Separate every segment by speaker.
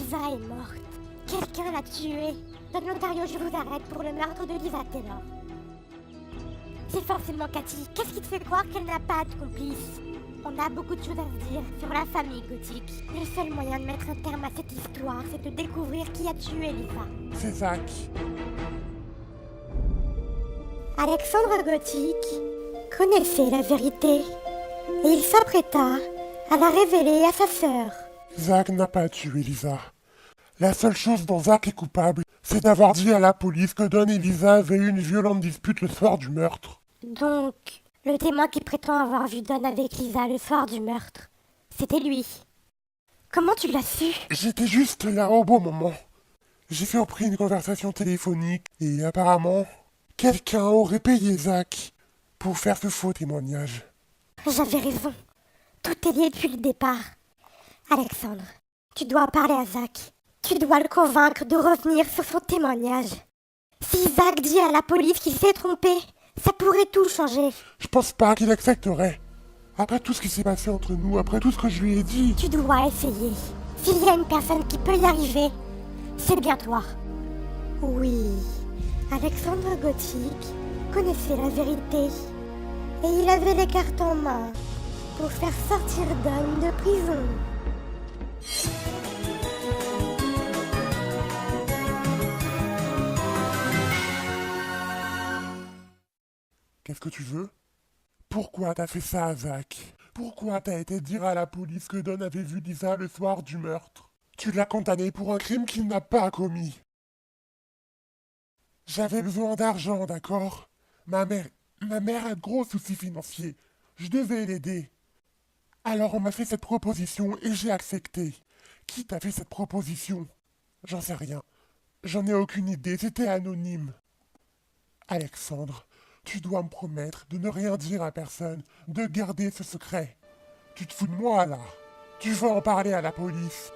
Speaker 1: Lisa est morte. Quelqu'un l'a tuée. Don Lotario, je vous arrête pour le meurtre de Lisa Taylor. C'est forcément Cathy. Qu'est-ce qui te fait croire qu'elle n'a pas de complice? On a beaucoup de choses à se dire sur la famille gothique. Le seul moyen de mettre un terme à cette histoire, c'est de découvrir qui a tué Lisa.
Speaker 2: C'est Zach.
Speaker 1: Alexandre Gothique connaissait la vérité et il s'apprêta à la révéler à sa sœur.
Speaker 2: Zach n'a pas tué Lisa. La seule chose dont Zach est coupable, c'est d'avoir dit à la police que Don et Lisa avaient eu une violente dispute le soir du meurtre.
Speaker 1: Donc, le témoin qui prétend avoir vu Don avec Lisa le soir du meurtre, c'était lui. Comment tu l'as su?
Speaker 2: J'étais juste là au bon moment. J'ai surpris une conversation téléphonique et apparemment, quelqu'un aurait payé Zach pour faire ce faux témoignage.
Speaker 1: J'avais raison. Tout est lié depuis le départ. Alexandre, tu dois parler à Zach. Tu dois le convaincre de revenir sur son témoignage. Si Zach dit à la police qu'il s'est trompé, ça pourrait tout changer.
Speaker 2: Je pense pas qu'il accepterait. Après tout ce qui s'est passé entre nous, après tout ce que je lui ai dit...
Speaker 1: Tu dois essayer. S'il y a une personne qui peut y arriver, c'est bien toi. Oui, Alexandre Gothique connaissait la vérité. Et il avait les cartes en main pour faire sortir Don de prison.
Speaker 2: Qu'est-ce que tu veux? Pourquoi t'as fait ça à Zach? Pourquoi t'as été dire à la police que Don avait vu Lisa le soir du meurtre? Tu l'as condamné pour un crime qu'il n'a pas commis. J'avais besoin d'argent, d'accord? Ma mère a de gros soucis financiers. Je devais l'aider. Alors on m'a fait cette proposition et j'ai accepté. Qui t'a fait cette proposition? J'en sais rien. J'en ai aucune idée, c'était anonyme. Alexandre, tu dois me promettre de ne rien dire à personne, de garder ce secret. Tu te fous de moi, là? Tu veux en parler à la police?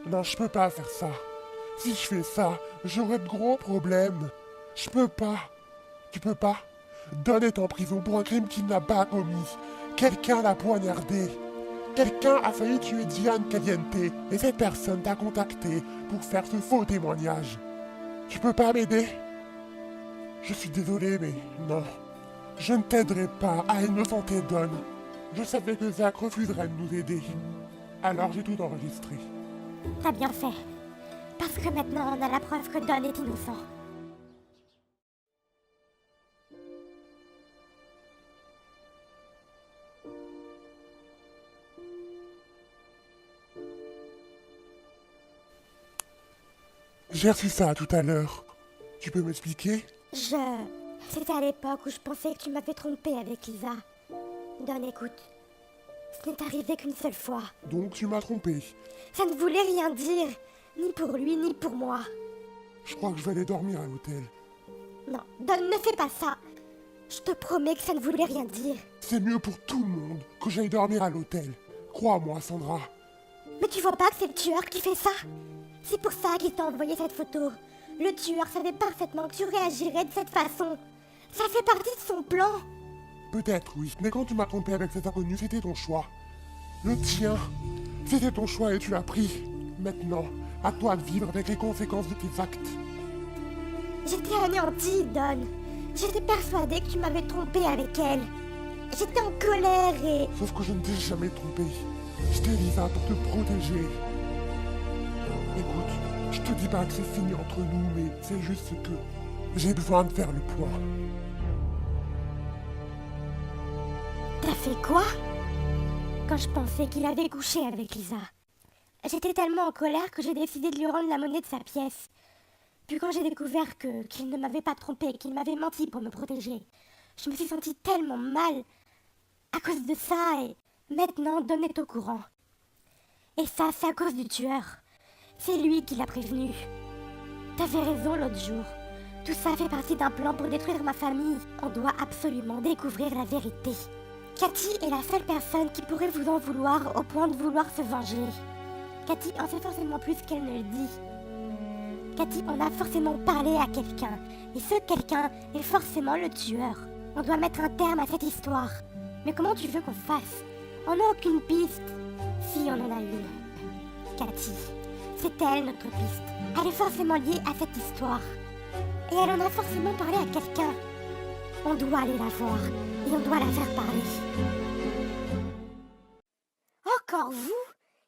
Speaker 2: Non, je peux pas faire ça. Si je fais ça, j'aurai de gros problèmes. Je peux pas. Tu peux pas? Don est en prison pour un crime qu'il n'a pas commis. Quelqu'un l'a poignardé. Quelqu'un a failli tuer Diane Caliente et cette personne t'a contacté pour faire ce faux témoignage. Tu peux pas m'aider? Je suis désolé, mais non. Je ne t'aiderai pas à innocenter Don. Je savais que Zach refuserait de nous aider. Alors j'ai tout enregistré.
Speaker 1: T'as bien fait. Parce que maintenant on a la preuve que Don est innocent.
Speaker 2: J'ai reçu ça tout à l'heure. Tu peux m'expliquer?
Speaker 1: C'était à l'époque où je pensais que tu m'avais trompé avec Lisa. Don, écoute. Ce n'est arrivé qu'une seule fois.
Speaker 2: Donc tu m'as trompé.
Speaker 1: Ça ne voulait rien dire. Ni pour lui, ni pour moi.
Speaker 2: Je crois que je vais aller dormir à l'hôtel.
Speaker 1: Non, Don, ne fais pas ça. Je te promets que ça ne voulait rien dire.
Speaker 2: C'est mieux pour tout le monde que j'aille dormir à l'hôtel. Crois-moi, Sandra.
Speaker 1: Mais tu vois pas que c'est le tueur qui fait ça? C'est pour ça qu'il t'a envoyé cette photo. Le tueur savait parfaitement que tu réagirais de cette façon. Ça fait partie de son plan.
Speaker 2: Peut-être, oui. Mais quand tu m'as trompé avec cet inconnu, c'était ton choix. Le tien. C'était ton choix et tu l'as pris. Maintenant, à toi de vivre avec les conséquences de tes actes.
Speaker 1: J'étais anéantie, Don. J'étais persuadée que tu m'avais trompé avec elle. J'étais en colère et...
Speaker 2: Sauf que je ne t'ai jamais trompé. Je t'ai dit ça pour te protéger. Écoute, je te dis pas que c'est fini entre nous, mais c'est juste que j'ai besoin de faire le point.
Speaker 1: T'as fait quoi? Quand je pensais qu'il avait couché avec Lisa. J'étais tellement en colère que j'ai décidé de lui rendre la monnaie de sa pièce. Puis quand j'ai découvert qu'il ne m'avait pas trompé, qu'il m'avait menti pour me protéger, je me suis sentie tellement mal à cause de ça et maintenant Don est au courant. Et ça, c'est à cause du tueur. C'est lui qui l'a prévenu. T'avais raison l'autre jour. Tout ça fait partie d'un plan pour détruire ma famille. On doit absolument découvrir la vérité. Cathy est la seule personne qui pourrait vous en vouloir au point de vouloir se venger. Cathy en sait forcément plus qu'elle ne le dit. Cathy en a forcément parlé à quelqu'un. Et ce quelqu'un est forcément le tueur. On doit mettre un terme à cette histoire. Mais comment tu veux qu'on fasse? On n'a aucune piste. Si on en a une. Cathy. C'est elle, notre piste. Elle est forcément liée à cette histoire. Et elle en a forcément parlé à quelqu'un. On doit aller la voir et on doit la faire parler. Encore vous?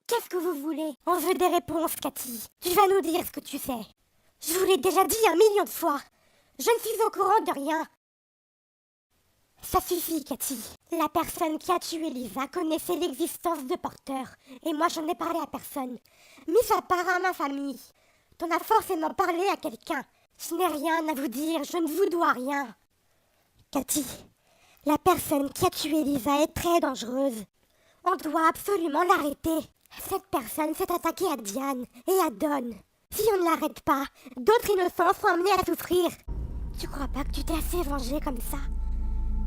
Speaker 1: Qu'est-ce que vous voulez? On veut des réponses, Cathy. Tu vas nous dire ce que tu sais. Je vous l'ai déjà dit 1 million de fois. Je ne suis au courant de rien. Ça suffit, Cathy. La personne qui a tué Lisa connaissait l'existence de Porter. Et moi, j'en ai parlé à personne. Mis à part à ma famille. T'en as forcément parlé à quelqu'un. Je n'ai rien à vous dire. Je ne vous dois rien. Cathy, la personne qui a tué Lisa est très dangereuse. On doit absolument l'arrêter. Cette personne s'est attaquée à Diane et à Don. Si on ne l'arrête pas, d'autres innocents seront amenés à souffrir. Tu crois pas que tu t'es assez vengé comme ça?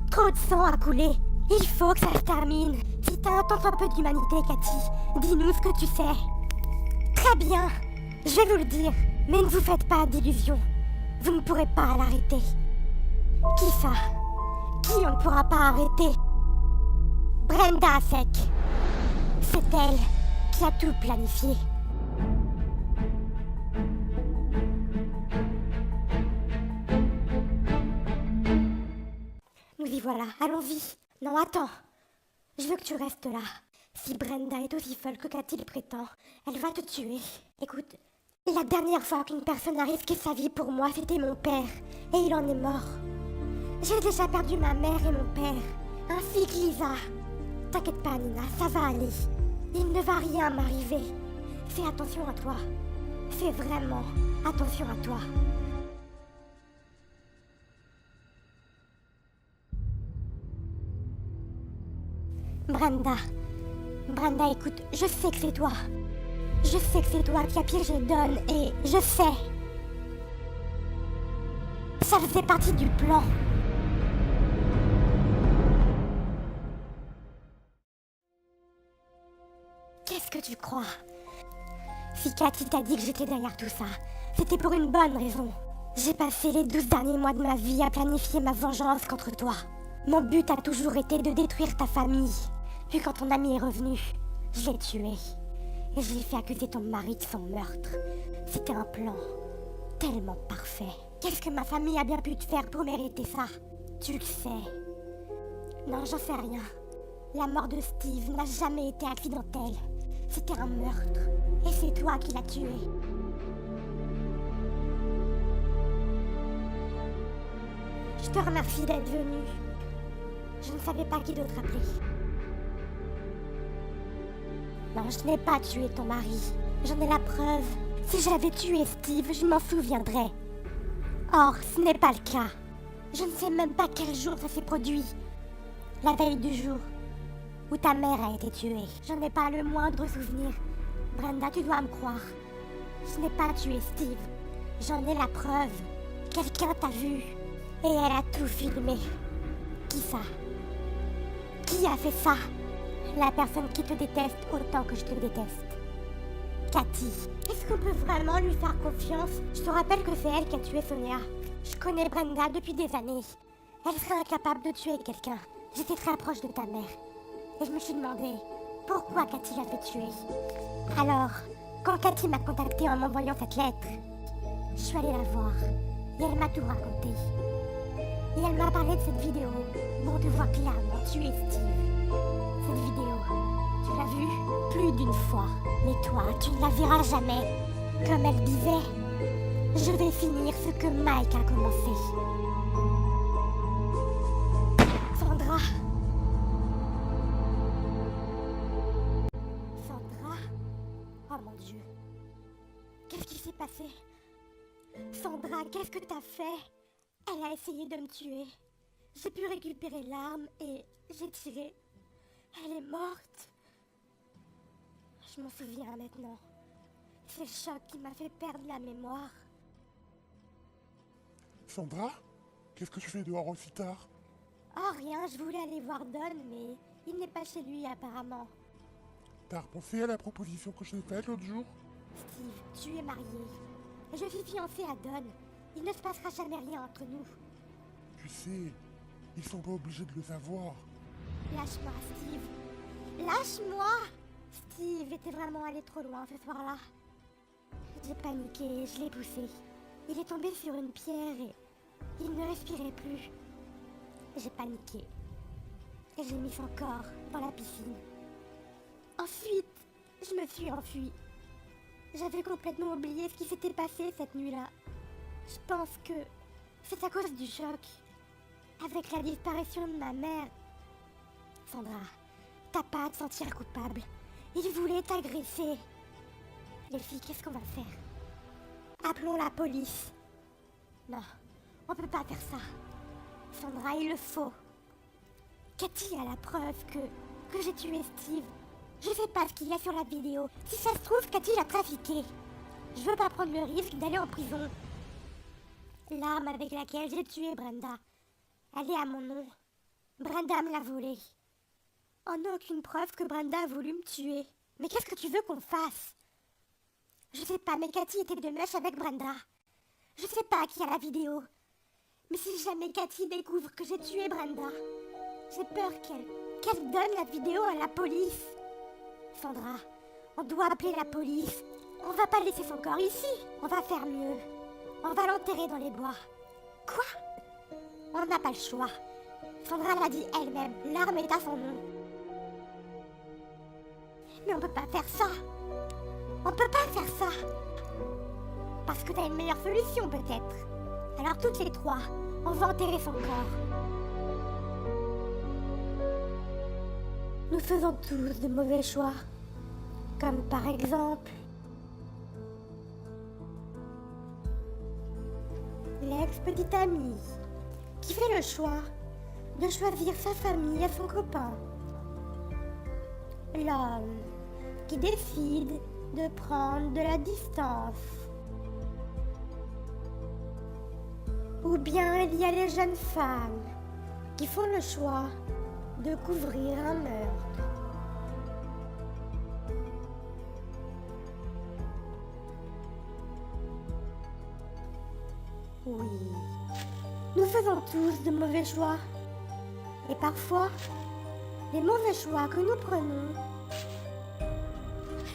Speaker 1: Trop de sang a coulé. Il faut que ça se termine. Si t'as un tant soit peu d'humanité, Cathy, dis-nous ce que tu sais. Très bien, je vais vous le dire, mais ne vous faites pas d'illusions. Vous ne pourrez pas l'arrêter. Qui ça? Qui on ne pourra pas arrêter? Brenda Sec. C'est elle qui a tout planifié. Nous y voilà, allons-y. Non, attends. Je veux que tu restes là. Si Brenda est aussi folle que Cathy le prétend, elle va te tuer. Écoute, la dernière fois qu'une personne a risqué sa vie pour moi, c'était mon père. Et il en est mort. J'ai déjà perdu ma mère et mon père, ainsi que Lisa. T'inquiète pas, Nina, ça va aller. Il ne va rien m'arriver. Fais attention à toi. Fais vraiment attention à toi. Brenda, écoute, je sais que c'est toi. Je sais que c'est toi qui as piégé Don et je sais. Ça faisait partie du plan. Qu'est-ce que tu crois? Si Cathy t'a dit que j'étais derrière tout ça, c'était pour une bonne raison. J'ai passé les 12 derniers mois de ma vie à planifier ma vengeance contre toi. Mon but a toujours été de détruire ta famille. Puis quand ton ami est revenu, je l'ai tué. Et je l'ai fait accuser ton mari de son meurtre. C'était un plan tellement parfait. Qu'est-ce que ma famille a bien pu te faire pour mériter ça? Tu le sais. Non, j'en sais rien. La mort de Steve n'a jamais été accidentelle. C'était un meurtre. Et c'est toi qui l'as tué. Je te remercie d'être venu. Je ne savais pas qui d'autre appeler. Non, je n'ai pas tué ton mari. J'en ai la preuve. Si j'avais tué Steve, je m'en souviendrais. Or, ce n'est pas le cas. Je ne sais même pas quel jour ça s'est produit. La veille du jour où ta mère a été tuée. Je n'ai pas le moindre souvenir. Brenda, tu dois me croire. Je n'ai pas tué Steve. J'en ai la preuve. Quelqu'un t'a vu. Et elle a tout filmé. Qui ça? Qui a fait ça? La personne qui te déteste autant que je te déteste. Cathy. Est-ce qu'on peut vraiment lui faire confiance? Je te rappelle que c'est elle qui a tué Sonia. Je connais Brenda depuis des années. Elle serait incapable de tuer quelqu'un. J'étais très proche de ta mère. Et je me suis demandé pourquoi Cathy l'avait tuée. Alors, quand Cathy m'a contactée en m'envoyant cette lettre, je suis allée la voir. Et elle m'a tout raconté. Et elle m'a parlé de cette vidéo où on te voit clairement tuer Steve. Cette vidéo, tu l'as vue plus d'une fois. Mais toi, tu ne la verras jamais. Comme elle disait, je vais finir ce que Mike a commencé. Sandra. Sandra? Oh mon Dieu. Qu'est-ce qui s'est passé? Sandra, qu'est-ce que t'as fait? Elle a essayé de me tuer. J'ai pu récupérer l'arme et j'ai tiré. Elle est morte. Je m'en souviens maintenant. C'est le choc qui m'a fait perdre la mémoire.
Speaker 2: Sandra? Qu'est-ce que tu fais dehors aussi tard?
Speaker 1: Oh rien, je voulais aller voir Don, mais il n'est pas chez lui apparemment.
Speaker 2: T'as repensé à la proposition que je t'ai faite l'autre jour?
Speaker 1: Steve, tu es marié. Et je suis fiancée à Don. Il ne se passera jamais rien entre nous.
Speaker 2: Tu sais, ils sont pas obligés de le savoir.
Speaker 1: Lâche-moi, Steve. Lâche-moi! Steve était vraiment allé trop loin ce soir-là. J'ai paniqué, je l'ai poussé. Il est tombé sur une pierre et il ne respirait plus. J'ai paniqué. Et j'ai mis son corps dans la piscine. Ensuite, je me suis enfuie. J'avais complètement oublié ce qui s'était passé cette nuit-là. Je pense que c'est à cause du choc. Avec la disparition de ma mère. Sandra, t'as pas à te sentir coupable. Il voulait t'agresser. Les filles, qu'est-ce qu'on va faire? Appelons la police. Non, on peut pas faire ça. Sandra, il le faut. Cathy a la preuve que j'ai tué Steve. Je sais pas ce qu'il y a sur la vidéo. Si ça se trouve, Cathy l'a trafiqué. Je veux pas prendre le risque d'aller en prison. L'arme avec laquelle j'ai tué Brenda, elle est à mon nom. Brenda me l'a volée. On n'a aucune preuve que Brenda a voulu me tuer. Mais qu'est-ce que tu veux qu'on fasse? Je sais pas, mais Cathy était de mèche avec Brenda. Je sais pas qui a la vidéo. Mais si jamais Cathy découvre que j'ai tué Brenda, j'ai peur qu'elle donne la vidéo à la police. Sandra, on doit appeler la police. On va pas laisser son corps ici. On va faire mieux. On va l'enterrer dans les bois. Quoi? On n'a pas le choix. Sandra l'a dit elle-même. L'arme est à son nom. Mais on peut pas faire ça. On peut pas faire ça. Parce que t'as une meilleure solution peut-être. Alors toutes les trois, on va enterrer son corps. Nous faisons tous de mauvais choix. Comme par exemple... l'ex-petite amie qui fait le choix de choisir sa famille et son copain. L'homme qui décide de prendre de la distance. Ou bien il y a les jeunes femmes qui font le choix de couvrir un meurtre. Oui, nous faisons tous de mauvais choix. Et parfois, les mauvais choix que nous prenons...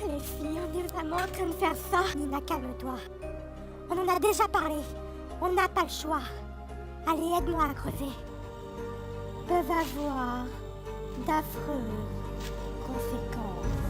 Speaker 1: Les filles, on est vraiment en train de faire ça. Nina, calme-toi. On en a déjà parlé. On n'a pas le choix. Allez, aide-moi à creuser. Peuvent avoir d'affreuses conséquences.